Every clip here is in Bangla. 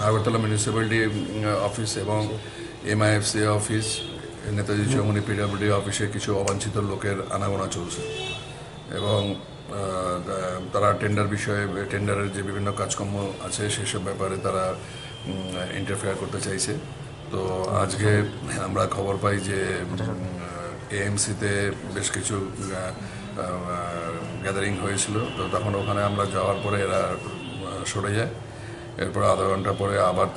আগরতলা মিউনিসিপ্যালিটি অফিস এবং MIFC office, Netaji Chowmuhani PWD অফিসে কিছু অবাঞ্ছিত লোকের আনাগোনা চলছে এবং তারা টেন্ডারের যে বিভিন্ন কাজকর্ম আছে সেসব ব্যাপারে তারা ইন্টারফেয়ার করতে চাইছে। তো আজকে আমরা খবর পাই যে AMCতে বেশ কিছু গ্যাদারিং হয়েছিল। তো তখন ওখানে আমরা যাওয়ার পরে এরা সরে যায়। এরপর আধা ঘন্টা পরে আবার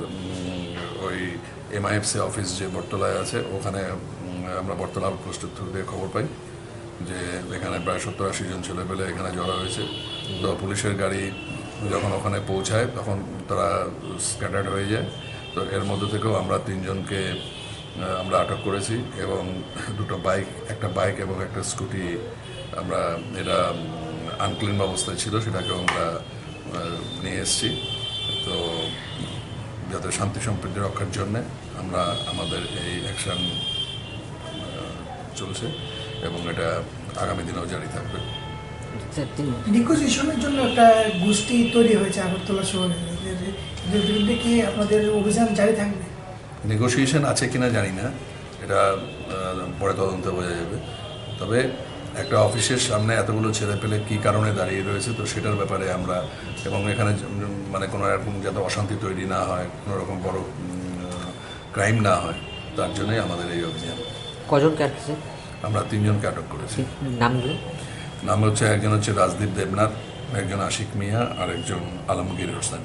ওই MIFC অফিস যে বটতলায় আছে ওখানে আমরা বটতলা পোস্টের থ্রু দিয়ে খবর পাই যে এখানে প্রায় 70-80 জন ছেলেপেলে এখানে জড়ো হয়েছে। তো পুলিশের গাড়ি যখন ওখানে পৌঁছায় তখন তারা স্ক্যাটার্ড হয়ে যায়। তো এর মধ্যে থেকেও আমরা 3 জনকে আমরা আটক করেছি এবং একটা বাইক এবং একটা স্কুটি আমরা এটা আনক্লিন অবস্থায় ছিল সেটাকেও আমরা নিয়ে এসেছি। তো যাতে শান্তি সম্প্রীতি রক্ষার জন্যে আমরা আমাদের এই অ্যাকশন চলছে এবং এটা আগামী দিনেও জারি থাকবে। নেগোসিয়েশনের জন্য একটা গোষ্ঠী তৈরি হয়েছে আগরতলা শহরে, এদের বিরুদ্ধে কি আপনাদের অভিযান জারি থাকবে? নেগোসিয়েশন আছে কিনা জানি না, এটা পরে তদন্তে বোঝা যাবে। তবে একটা অফিসের সামনে এতগুলো ছেলেপেলে কী কারণে দাঁড়িয়ে রয়েছে তো সেটার ব্যাপারে আমরা এবং এখানে মানে কোনো এরকম যাতে অশান্তি তৈরি না হয়, কোনো রকম বড় ক্রাইম না হয়, তার জন্যই আমাদের এই অভিযান। কজনকে আটকেছে? আমরা 3 জনকে আটক করেছি। নামগুলো? নাম হচ্ছে একজন হচ্ছে রাজদীপ দেবনাথ, একজন আশিক মিয়া আর একজন আলমগীর হোসেন।